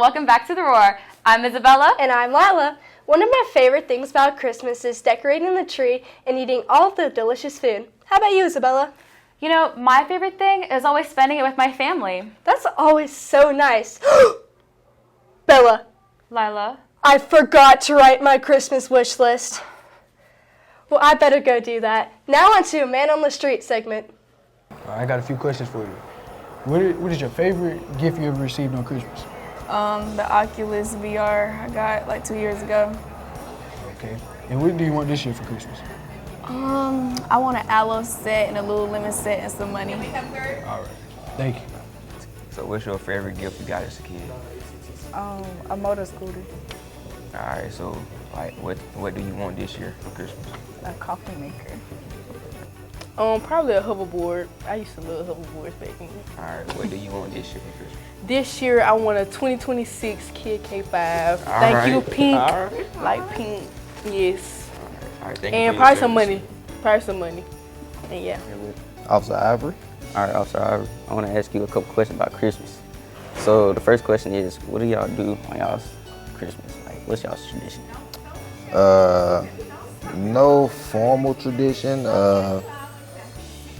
welcome back to The Roar. I'm Isabella. And I'm Lila. One of my favorite things about Christmas is decorating the tree and eating all of the delicious food. How about you, Isabella? You know, my favorite thing is always spending it with my family. That's always so nice. Bella. Lila. I forgot to write my Christmas wish list. Well, I better go do that. Now on to Man on the Street segment. I got a few questions for you. What is your favorite gift you ever received on Christmas? The Oculus VR I got like 2 years ago. Okay. And what do you want this year for Christmas? I want an Aloe set and a Lululemon set and some money. All right. Thank you. So what's your favorite gift you got as a kid? A motor scooter, All right, so like what do you want this year for Christmas? a coffee maker. Probably a hoverboard. I used to love hoverboards back then. All right, what do you want this year for Christmas? This year, I want a 2026 Kid K5. All Thank you, right. pink. All right. Like pink. Yes. All right, thank you. And for your probably some service. money. Probably some money. And yeah. Officer Ivory. All right, Officer Ivory, I want to ask you a couple questions about Christmas. So the first question is, what do y'all do on y'all's Christmas? Like, what's y'all's tradition? No formal tradition.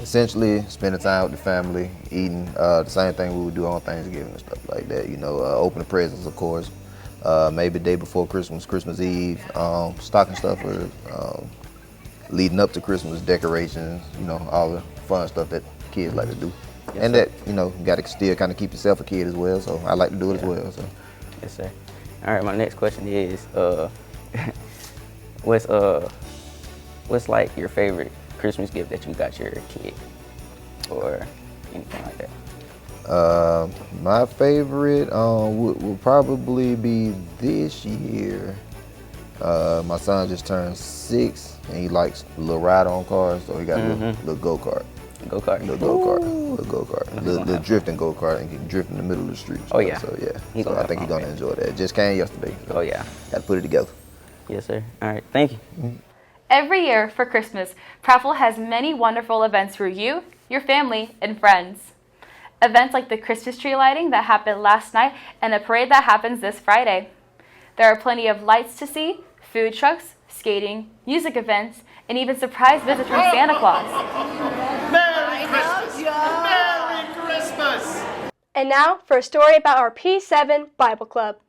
Essentially, spending time with the family, eating the same thing we would do on Thanksgiving and stuff like that. You know, opening presents, of course. Maybe the day before Christmas, Christmas Eve, stocking stuffer, leading up to Christmas, decorations. You know, all the fun stuff that kids like to do. Yes, and sir. that, you know, you got to still kind of keep yourself a kid as well. So I like to do it as well. So. Yes, sir. All right, my next question is, what's like your favorite Christmas gift that you got your kid, or anything like that? My favorite would probably be this year. My son just turned 6 and he likes little ride-on cars, so he got a little go-kart. Go-kart. Little go-kart. Little drifting go-kart, and he can drift in the middle of the street. Oh, yeah. So yeah. He So gonna I think have he's fun, gonna man. enjoy that. Just came yesterday. So Oh yeah. got to put it together. Yes, sir. All right, thank you. Every year for Christmas, Prattville has many wonderful events for you, your family, and friends. Events like the Christmas tree lighting that happened last night and a parade that happens this Friday. There are plenty of lights to see, food trucks, skating, music events, and even surprise visits from Santa Claus. Merry Christmas! Merry Christmas! And now for a story about our P7 Bible Club.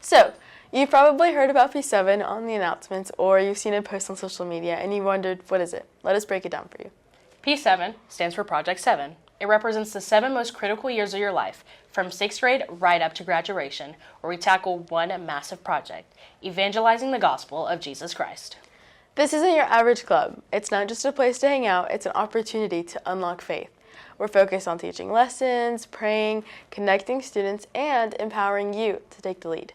So, you've probably heard about P7 on the announcements, or you've seen it posted on social media and you wondered, what is it? Let us break it down for you. P7 stands for Project 7. It represents the 7 most critical years of your life, from 6th grade right up to graduation, where we tackle one massive project, evangelizing the gospel of Jesus Christ. This isn't your average club. It's not just a place to hang out, it's an opportunity to unlock faith. We're focused on teaching lessons, praying, connecting students, and empowering you to take the lead.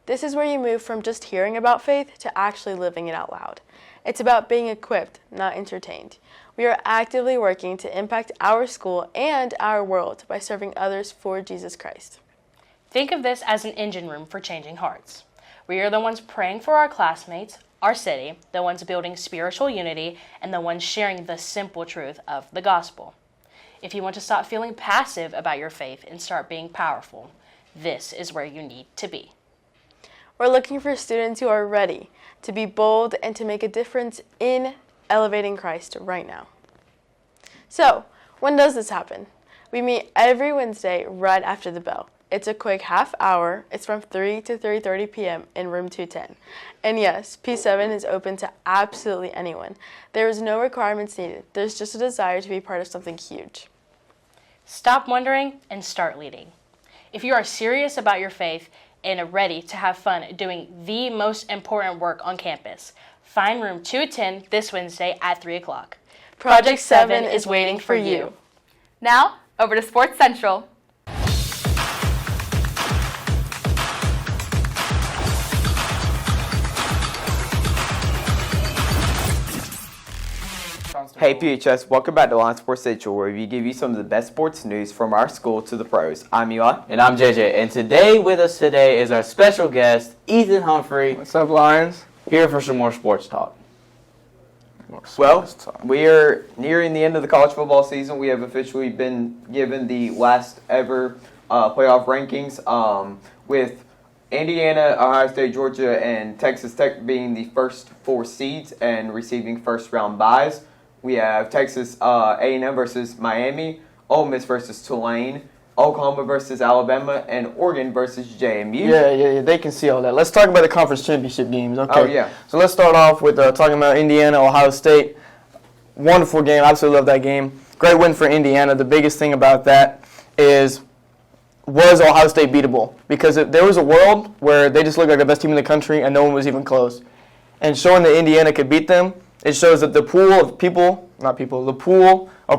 This is where you move from just hearing about faith to actually living it out loud. It's about being equipped, not entertained. We are actively working to impact our school and our world by serving others for Jesus Christ. Think of this as an engine room for changing hearts. We are the ones praying for our classmates, our city, the ones building spiritual unity, and the ones sharing the simple truth of the gospel. If you want to stop feeling passive about your faith and start being powerful, this is where you need to be. We're looking for students who are ready to be bold and to make a difference in elevating Christ right now. So, when does this happen? We meet every Wednesday right after the bell. It's a quick half hour. It's from 3 to 3:30 p.m. in room 210. And yes, P7 is open to absolutely anyone. There is no requirements needed. There's just a desire to be part of something huge. Stop wondering and start leading. If you are serious about your faith and are ready to have fun doing the most important work on campus, find room 210 this Wednesday at 3 o'clock. Project 7 is waiting for you. Now, over to Sports Central. Hey PHS, welcome back to Line Sports Central, where we give you some of the best sports news from our school to the pros. I'm Eli. And I'm JJ. And today with us today is our special guest, Ethan Humphrey. What's up, Lions? Here for some more sports talk. Well, we are nearing the end of the college football season. We have officially been given the last ever playoff rankings. with Indiana, Ohio State, Georgia, and Texas Tech being the first 4 seeds and receiving first-round byes. We have Texas A&M versus Miami, Ole Miss versus Tulane, Oklahoma versus Alabama, and Oregon versus JMU. Yeah, they can see all that. Let's talk about the conference championship games. Okay. Oh, yeah. So let's start off with talking about Indiana, Ohio State. Wonderful game. Absolutely love that game. Great win for Indiana. The biggest thing about that was Ohio State beatable? Because there was a world where they just looked like the best team in the country and no one was even close. And showing that Indiana could beat them, it shows that the pool of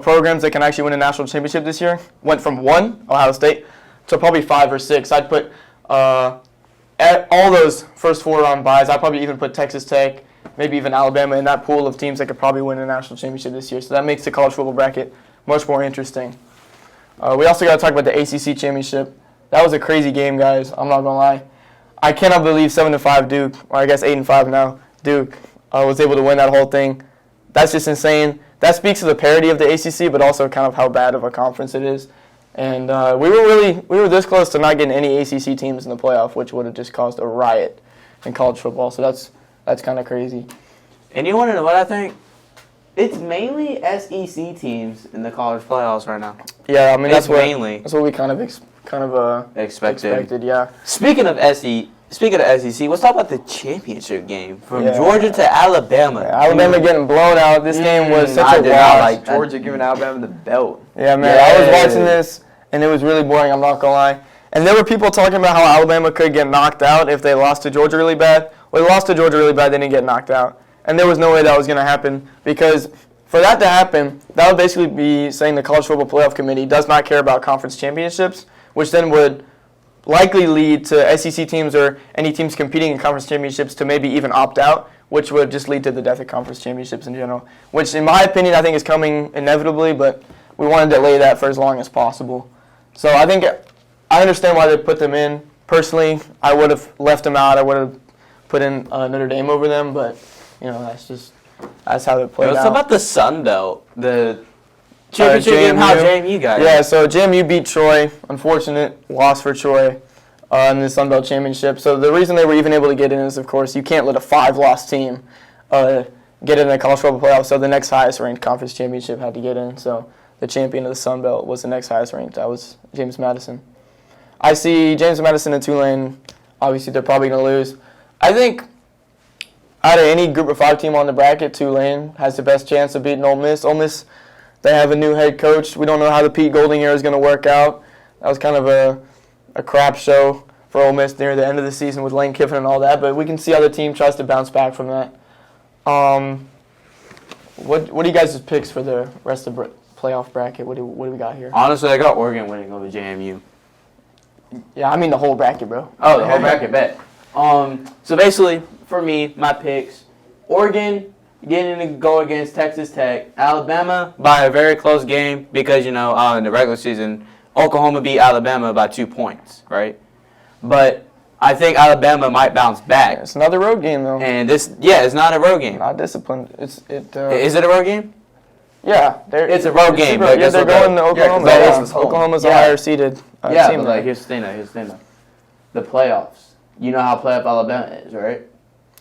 programs that can actually win a national championship this year went from 1, Ohio State, to probably 5 or 6. I'd put at all those first 4-round byes, I'd probably even put Texas Tech, maybe even Alabama in that pool of teams that could probably win a national championship this year. So that makes the college football bracket much more interesting. We also got to talk about the ACC championship. That was a crazy game, guys. I'm not going to lie. I cannot believe 7-5 Duke, or I guess 8-5 now, Duke, was able to win that whole thing. That's just insane. That speaks to the parity of the ACC, but also kind of how bad of a conference it is. And we were this close to not getting any ACC teams in the playoff, which would have just caused a riot in college football. So that's kind of crazy. And you want to know what I think? It's mainly SEC teams in the college playoffs right now. Yeah, I mean that's what we kind of expected. Yeah. Speaking of SEC, let's talk about the championship game from Georgia to Alabama. Yeah, Alabama getting blown out. This game was such a wash. Like Georgia giving Alabama the belt. Yeah, man. I was watching this, and it was really boring. I'm not gonna lie. And there were people talking about how Alabama could get knocked out if they lost to Georgia really bad. Well, they lost to Georgia really bad. They didn't get knocked out, and there was no way that was gonna happen because for that to happen, that would basically be saying the College Football Playoff Committee does not care about conference championships, which then would likely lead to SEC teams or any teams competing in conference championships to maybe even opt out, which would just lead to the death of conference championships in general, which in my opinion I think is coming inevitably, but we want to delay that for as long as possible. So I think I understand why they put them in. Personally, I would have left them out. I would have put in Notre Dame over them, but that's how it played out. Let's talk about the Sun Belt, the championship game, how JMU got it. Yeah, so JMU beat Troy. Unfortunate loss for Troy in the Sun Belt Championship. So the reason they were even able to get in is, of course, you can't let a 5-loss team get in the college football playoff. So the next highest ranked conference championship had to get in. So the champion of the Sun Belt was the next highest ranked. That was James Madison. I see James Madison and Tulane. Obviously, they're probably going to lose. I think out of any group of 5 team on the bracket, Tulane has the best chance of beating Ole Miss. Ole Miss, they have a new head coach. We don't know how the Pete Golding era is going to work out. That was kind of a crap show for Ole Miss near the end of the season with Lane Kiffin and all that, but we can see how the team tries to bounce back from that. What are you guys' picks for the rest of the playoff bracket? What do we got here? Honestly, I got Oregon winning over JMU. Yeah, I mean the whole bracket, bro. Oh, the whole bracket, bet. So basically, for me, my picks, Oregon getting to go against Texas Tech, Alabama by a very close game because, in the regular season, Oklahoma beat Alabama by 2 points, right? But I think Alabama might bounce back. It's another road game, though. And it's not a road game. Not disciplined. Is it a road game? Yeah. It's a road game. They're going to Oklahoma. Oklahoma's a higher seeded team. But here's the thing. The playoffs. You know how playoff Alabama is, right?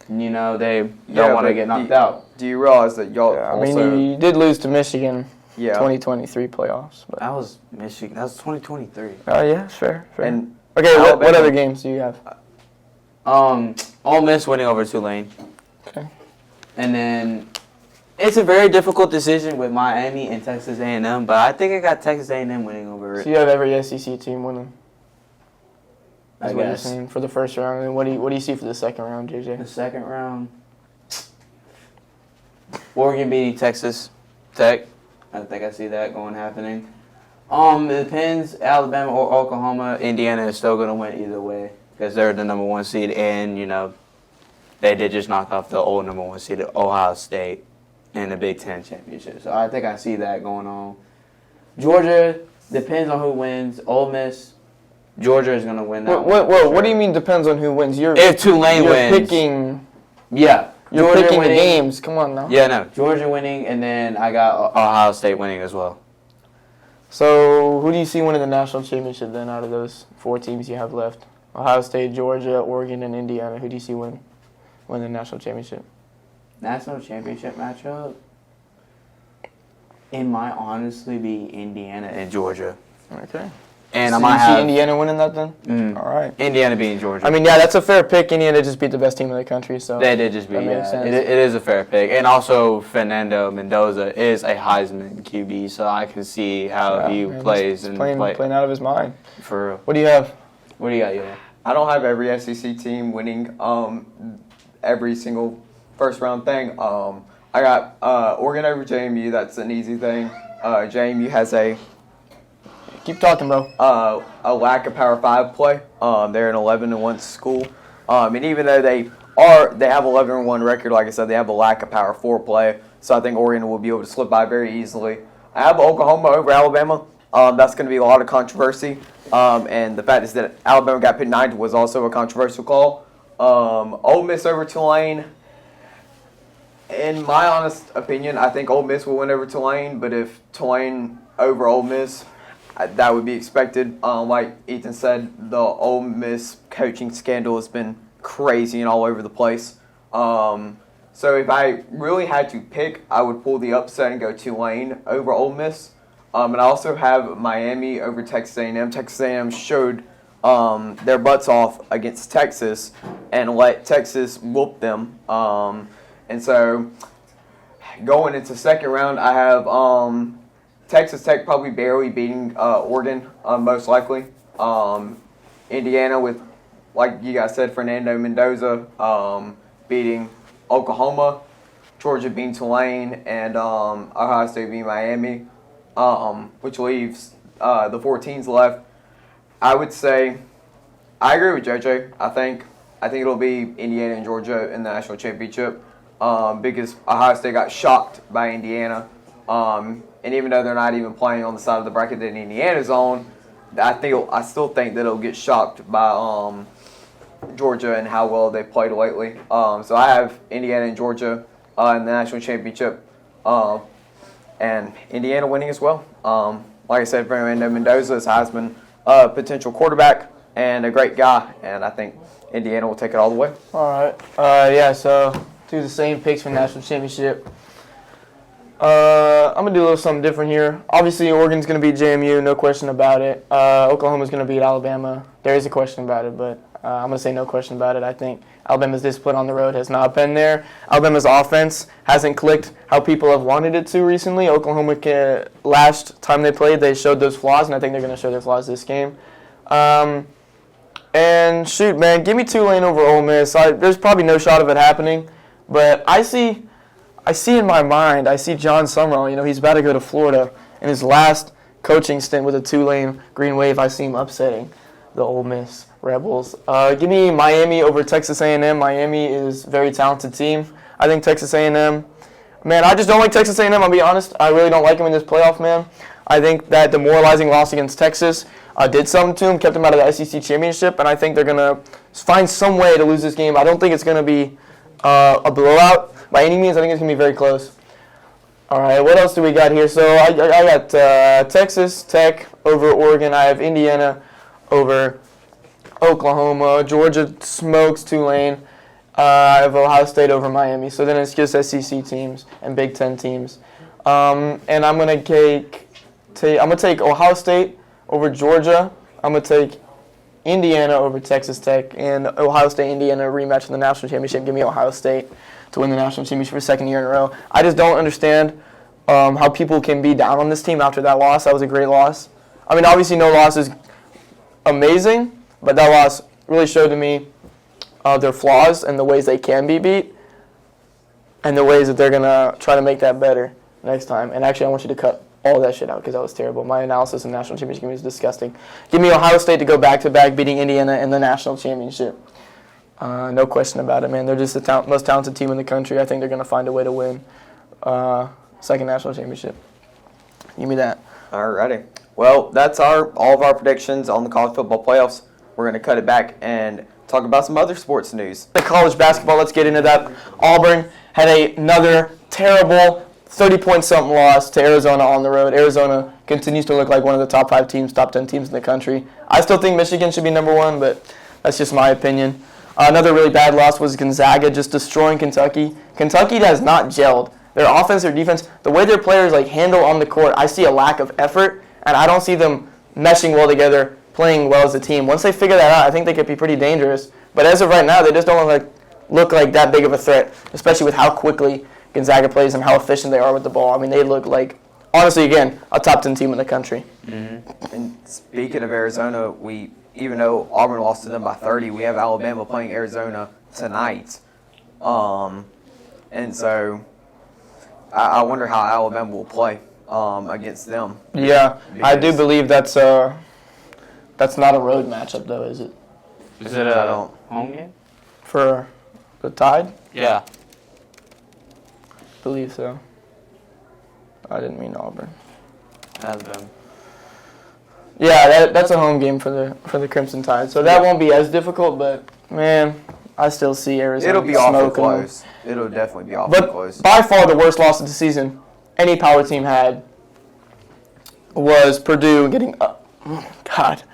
They don't want to get knocked out. Do you realize that y'all you did lose to Michigan 2023 playoffs. But. That was Michigan. That was 2023. Oh, yeah, fair. And okay, what other games do you have? Ole Miss winning over Tulane. Okay. And then it's a very difficult decision with Miami and Texas A&M, but I think I got Texas A&M winning over it. So you have every SEC team winning. That's what you're saying for the first round. And what do you see for the second round, JJ? The second round, Oregon beating Texas Tech. I think I see that happening. It depends. Alabama or Oklahoma. Indiana is still going to win either way because they're the number 1 seed, and they did just knock off the old number 1 seed, Ohio State, in the Big Ten championship. So I think I see that going on. Georgia depends on who wins. Ole Miss. Georgia is going to win that one. Whoa, what do you mean depends on who wins? If Tulane wins. You're picking... Yeah. You're picking the games. Come on now. Yeah, no. Georgia winning, and then I got Ohio State winning as well. So who do you see winning the national championship then out of those 4 teams you have left? Ohio State, Georgia, Oregon, and Indiana. Who do you see win the national championship? National championship matchup? It might honestly be Indiana and Georgia. Okay. And so I might you see have Indiana winning that then? All right. Indiana beating Georgia. I mean, yeah, that's a fair pick. Indiana just beat the best team in the country, so They did just beat. that makes sense. It is a fair pick, and also Fernando Mendoza is a Heisman QB, so I can see how he man, plays he's and playing out of his mind. For real. What do you have? What do you got, Yola? I don't have every SEC team winning every single first round thing. I got Oregon over JMU. That's an easy thing. JMU has a Keep talking, bro. a lack of Power 5 play. They're an 11-1 school, and even though they have 11-1 record, like I said, they have a lack of Power 4 play. So I think Oregon will be able to slip by very easily. I have Oklahoma over Alabama. That's going to be a lot of controversy, and the fact is that Alabama got picked 9th was also a controversial call. Ole Miss over Tulane. In my honest opinion, I think Ole Miss will win over Tulane, but if Tulane over Ole Miss, that would be expected. Like Ethan said, the Ole Miss coaching scandal has been crazy and all over the place. So if I really had to pick, I would pull the upset and go Tulane over Ole Miss. And I also have Miami over Texas A&M. Texas A&M showed their butts off against Texas and let Texas whoop them. And so going into second round, I have Texas Tech probably barely beating Oregon, most likely. Indiana with, like you guys said, Fernando Mendoza beating Oklahoma. Georgia beating Tulane, and Ohio State beating Miami, which leaves the 4 teams left. I would say I agree with JJ. I think it'll be Indiana and Georgia in the national championship because Ohio State got shocked by Indiana. And even though they're not even playing on the side of the bracket that Indiana's on, I still think that it'll get shocked by Georgia and how well they played lately. So I have Indiana and Georgia in the national championship, and Indiana winning as well. Like I said, Fernando Mendoza is Heisman potential quarterback and a great guy, and I think Indiana will take it all the way. All right. Yeah, so do the same picks for national championship. I'm going to do a little something different here. Obviously, Oregon's going to beat JMU, no question about it. Oklahoma's going to beat Alabama. There is a question about it, but I'm going to say no question about it. I think Alabama's discipline on the road has not been there. Alabama's offense hasn't clicked how people have wanted it to recently. Oklahoma, last time they played, they showed those flaws, and I think they're going to show their flaws this game. And shoot, man, give me Tulane over Ole Miss. There's probably no shot of it happening, but I see in my mind, I see John Summerall, he's about to go to Florida. In his last coaching stint with the Tulane Green Wave, I see him upsetting the Ole Miss Rebels. Give me Miami over Texas A&M. Miami is a very talented team. I think Texas A&M, man, I just don't like Texas A&M, I'll be honest. I really don't like them in this playoff, man. I think that demoralizing loss against Texas did something to them, kept them out of the SEC championship, and I think they're going to find some way to lose this game. I don't think it's going to be a blowout by any means. I think it's going to be very close. All right, what else do we got here? So I got Texas Tech over Oregon. I have Indiana over Oklahoma. Georgia smokes Tulane. I have Ohio State over Miami. So then it's just SEC teams and Big Ten teams. And I'm going to take Ohio State over Georgia. I'm going to take Indiana over Texas Tech, and Ohio State-Indiana rematch in the national championship. Give me Ohio State to win the national championship for the second year in a row. I just don't understand how people can be down on this team after that loss. That was a great loss. I mean, obviously no loss is amazing, but that loss really showed to me their flaws and the ways they can be beat and the ways that they're going to try to make that better next time. And actually, I want you to cut all that shit out because that was terrible. My analysis in the national championship game is disgusting. Give me Ohio State to go back-to-back, beating Indiana in the national championship. No question about it, man. They're just the most talented team in the country. I think they're going to find a way to win second national championship. Give me that. Alrighty. Well, that's all of our predictions on the college football playoffs. We're going to cut it back and talk about some other sports news. The college basketball, let's get into that. Auburn had another terrible 30-point-something loss to Arizona on the road. Arizona continues to look like one of the top 5 teams, top 10 teams in the country. I still think Michigan should be number 1, but That's just my opinion. Another really bad loss was Gonzaga just destroying Kentucky. Kentucky has not gelled. Their offense, their defense, the way their players handle on the court, I see a lack of effort, and I don't see them meshing well together, playing well as a team. Once they figure that out, I think they could be pretty dangerous. But as of right now, they just don't look like that big of a threat, especially with how quickly Gonzaga plays and how efficient they are with the ball. I mean, they look like, honestly, again, a top 10 team in the country. Mm-hmm. And speaking of Arizona, even though Auburn lost to them by 30, we have Alabama playing Arizona tonight. And so I wonder how Alabama will play against them. Yeah, I do believe that's not a road matchup, though, is it? Is it a home game? For the Tide? Yeah. Believe so. I didn't mean Auburn. Has been. Yeah, that's a home game for the Crimson Tide, so that won't be as difficult. But man, I still see Arizona. It'll be awful close. It'll definitely be awful close. But by far the worst loss of the season any power team had was Purdue getting up. Oh God.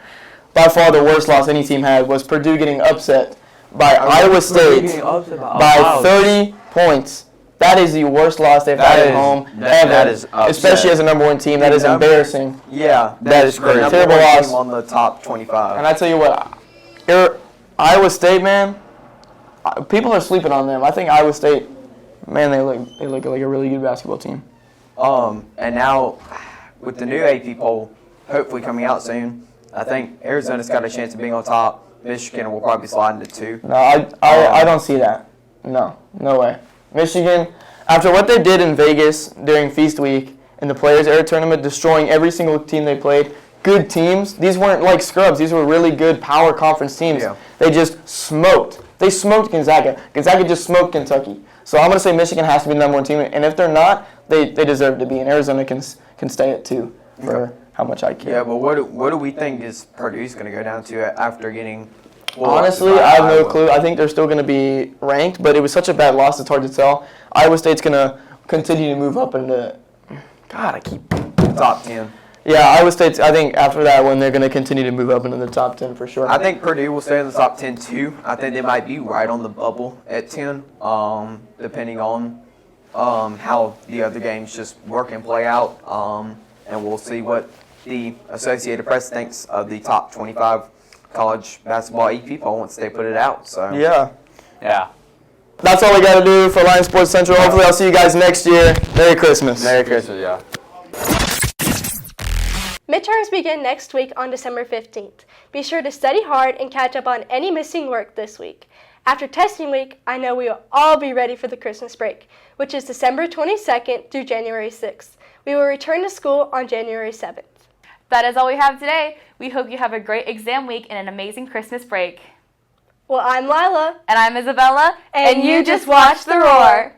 By far the worst loss any team had was Purdue getting upset by Iowa State by 30 points. That is the worst loss they've had at home ever. That is upset. Especially as a number one team. That is embarrassing. Yeah, that is crazy. Terrible loss. Team on the top 25. And I tell you what, Iowa State, man, people are sleeping on them. I think Iowa State, man, they look like a really good basketball team. And now with the new AP poll hopefully coming out soon, I think Arizona's got a chance of being on top. Michigan will probably slide into 2. No, I don't see that. No way. Michigan, after what they did in Vegas during Feast Week in the Players Era Tournament, destroying every single team they played, good teams. These weren't like scrubs. These were really good power conference teams. Yeah. They just smoked. They smoked Gonzaga. Gonzaga just smoked Kentucky. So I'm going to say Michigan has to be the number one team. And if they're not, they deserve to be. And Arizona can stay at 2 for how much I care. Yeah, but what do we think is Purdue's going to go down to after getting... Honestly, I have no clue. I think they're still going to be ranked, but it was such a bad loss, it's hard to tell. Iowa State's going to continue to move up into... God, I keep... Top 10. Yeah, Iowa State's, I think, after that one, they're going to continue to move up into the top 10 for sure. I think Purdue will stay in the top 10, too. I think they might be right on the bubble at 10, depending on how the other games just work and play out. And we'll see what the Associated Press thinks of the top 25 college basketball EP poll once they put it out. So yeah. That's all we got to do for Lions Sports Central. Hopefully I'll see you guys next year. Merry Christmas. Merry Christmas, yeah. Midterms begin next week on December 15th. Be sure to study hard and catch up on any missing work this week. After testing week, I know we will all be ready for the Christmas break, which is December 22nd through January 6th. We will return to school on January 7th. That is all we have today. We hope you have a great exam week and an amazing Christmas break. Well, I'm Lila. And I'm Isabella. And you just watched The Roar.